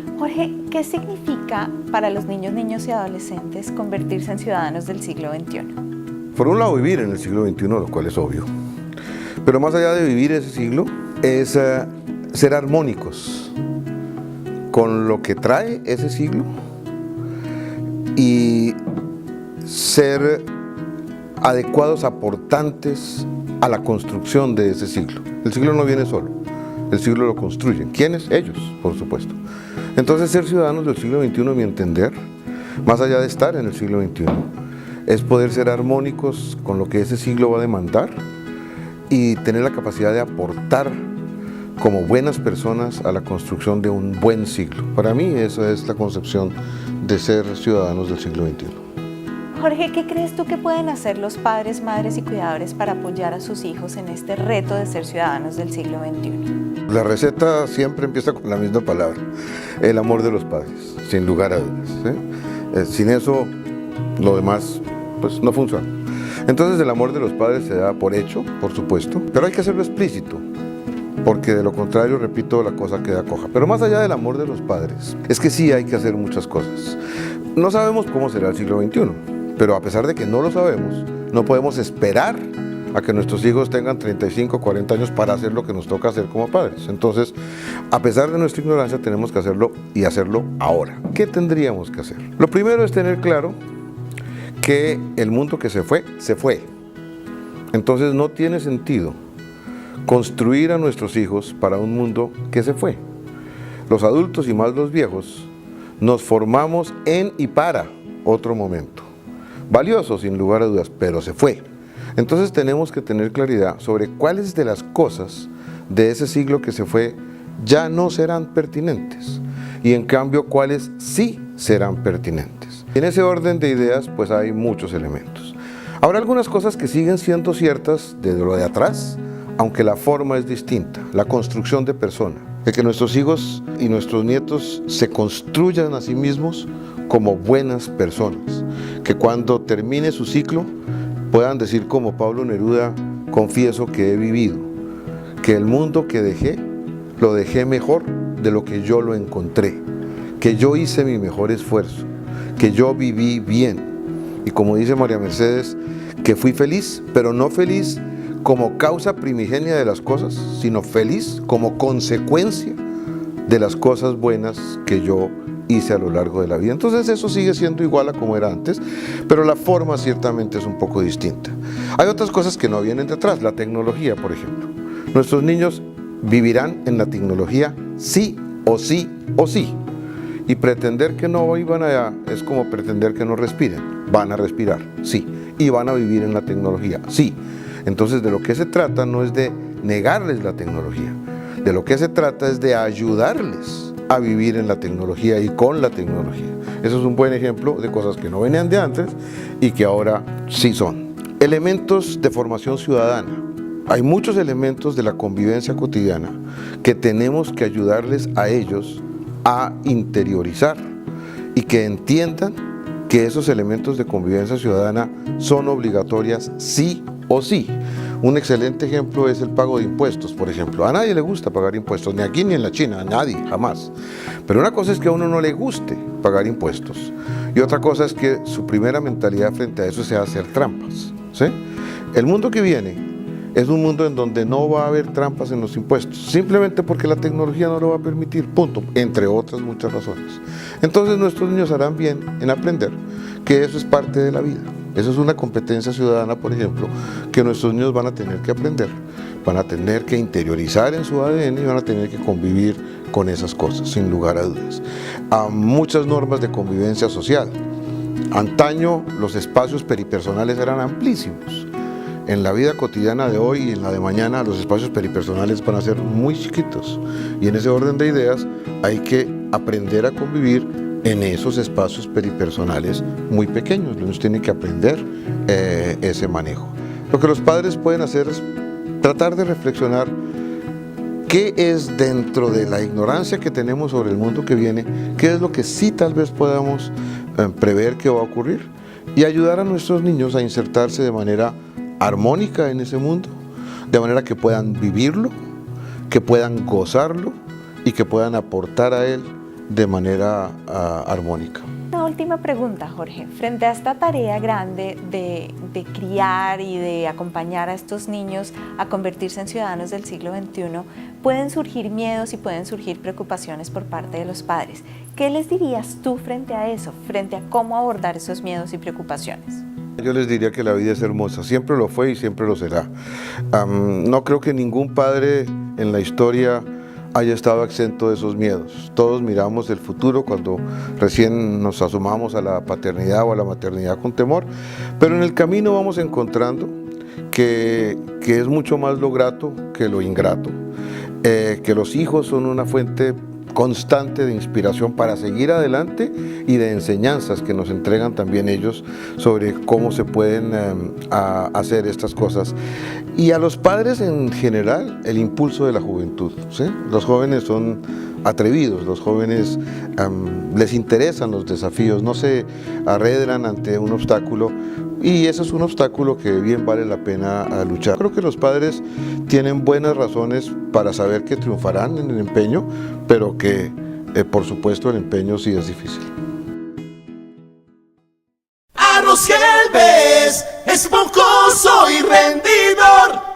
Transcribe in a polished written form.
Jorge, ¿qué significa para los niños y adolescentes convertirse en ciudadanos del siglo XXI? Por un lado, vivir en el siglo XXI, lo cual es obvio. Pero más allá de vivir ese siglo, es ser armónicos con lo que trae ese siglo y ser adecuados aportantes a la construcción de ese siglo. El siglo no viene solo, el siglo lo construyen. ¿Quiénes? Ellos, por supuesto. Entonces, ser ciudadanos del siglo XXI, a mi entender, más allá de estar en el siglo XXI, es poder ser armónicos con lo que ese siglo va a demandar y tener la capacidad de aportar como buenas personas a la construcción de un buen siglo. Para mí, esa es la concepción de ser ciudadanos del siglo XXI. Jorge, ¿qué crees tú que pueden hacer los padres, madres y cuidadores para apoyar a sus hijos en este reto de ser ciudadanos del siglo XXI? La receta siempre empieza con la misma palabra, el amor de los padres, sin lugar a dudas. Sin eso, lo demás pues no funciona. Entonces el amor de los padres se da por hecho, por supuesto, pero hay que hacerlo explícito, porque de lo contrario, repito, la cosa queda coja. Pero más allá del amor de los padres, es que sí hay que hacer muchas cosas. No sabemos cómo será el siglo XXI, pero a pesar de que no lo sabemos, no podemos esperar a que nuestros hijos tengan 35, 40 años para hacer lo que nos toca hacer como padres. Entonces, a pesar de nuestra ignorancia, tenemos que hacerlo y hacerlo ahora. ¿Qué tendríamos que hacer? Lo primero es tener claro que el mundo que se fue, se fue. Entonces no tiene sentido construir a nuestros hijos para un mundo que se fue. Los adultos y más los viejos nos formamos en y para otro momento. Valioso, sin lugar a dudas, pero se fue. Entonces tenemos que tener claridad sobre cuáles de las cosas de ese siglo que se fue ya no serán pertinentes y en cambio cuáles sí serán pertinentes. En ese orden de ideas pues hay muchos elementos. Habrá algunas cosas que siguen siendo ciertas de lo de atrás, aunque la forma es distinta, la construcción de persona, de que nuestros hijos y nuestros nietos se construyan a sí mismos como buenas personas, que cuando termine su ciclo puedan decir como Pablo Neruda, confieso que he vivido, que el mundo que dejé, lo dejé mejor de lo que yo lo encontré, que yo hice mi mejor esfuerzo, que yo viví bien. Y como dice María Mercedes, que fui feliz, pero no feliz como causa primigenia de las cosas, sino feliz como consecuencia de las cosas buenas que yo hice a lo largo de la vida. Entonces eso sigue siendo igual a como era antes, pero la forma ciertamente es un poco distinta. Hay otras cosas que no vienen detrás, la tecnología, por ejemplo. Nuestros niños vivirán en la tecnología sí o sí o sí. Y pretender que no vivan allá es como pretender que no respiren. Van a respirar, sí. Y van a vivir en la tecnología, sí. Entonces de lo que se trata no es de negarles la tecnología. De lo que se trata es de ayudarles a vivir en la tecnología y con la tecnología. Eso es un buen ejemplo de cosas que no venían de antes y que ahora sí son. Elementos de formación ciudadana. Hay muchos elementos de la convivencia cotidiana que tenemos que ayudarles a ellos a interiorizar y que entiendan que esos elementos de convivencia ciudadana son obligatorias sí o sí. Un excelente ejemplo es el pago de impuestos, por ejemplo. A nadie le gusta pagar impuestos, ni aquí ni en la China, a nadie, jamás. Pero una cosa es que a uno no le guste pagar impuestos y otra cosa es que su primera mentalidad frente a eso sea hacer trampas, ¿sí? El mundo que viene es un mundo en donde no va a haber trampas en los impuestos, simplemente porque la tecnología no lo va a permitir, punto, entre otras muchas razones. Entonces nuestros niños harán bien en aprender que eso es parte de la vida. Eso es una competencia ciudadana, por ejemplo, que nuestros niños van a tener que aprender, van a tener que interiorizar en su ADN y van a tener que convivir con esas cosas, sin lugar a dudas. Hay muchas normas de convivencia social. Antaño los espacios peripersonales eran amplísimos. En la vida cotidiana de hoy y en la de mañana los espacios peripersonales van a ser muy chiquitos. Y en ese orden de ideas hay que aprender a convivir en esos espacios peripersonales muy pequeños. Los niños tienen que aprender ese manejo. Lo que los padres pueden hacer es tratar de reflexionar qué es dentro de la ignorancia que tenemos sobre el mundo que viene, qué es lo que sí tal vez podamos prever que va a ocurrir y ayudar a nuestros niños a insertarse de manera armónica en ese mundo, de manera que puedan vivirlo, que puedan gozarlo y que puedan aportar a él de manera armónica. Una última pregunta, Jorge. Frente a esta tarea grande de criar y de acompañar a estos niños a convertirse en ciudadanos del siglo XXI, pueden surgir miedos y pueden surgir preocupaciones por parte de los padres. ¿Qué les dirías tú frente a eso, frente a cómo abordar esos miedos y preocupaciones? Yo les diría que la vida es hermosa, siempre lo fue y siempre lo será. No creo que ningún padre en la historia haya estado exento de esos miedos. Todos miramos el futuro cuando recién nos asomamos a la paternidad o a la maternidad con temor, pero en el camino vamos encontrando que es mucho más lo grato que lo ingrato, que los hijos son una fuente constante de inspiración para seguir adelante y de enseñanzas que nos entregan también ellos sobre cómo se pueden hacer estas cosas. Y a los padres en general, el impulso de la juventud, ¿sí? Los jóvenes son atrevidos, los jóvenes les interesan los desafíos, no se arredran ante un obstáculo, y ese es un obstáculo que bien vale la pena luchar. Creo que los padres tienen buenas razones para saber que triunfarán en el empeño, pero que por supuesto el empeño sí es difícil. Arroz Gelbes, esponjoso y rendidor.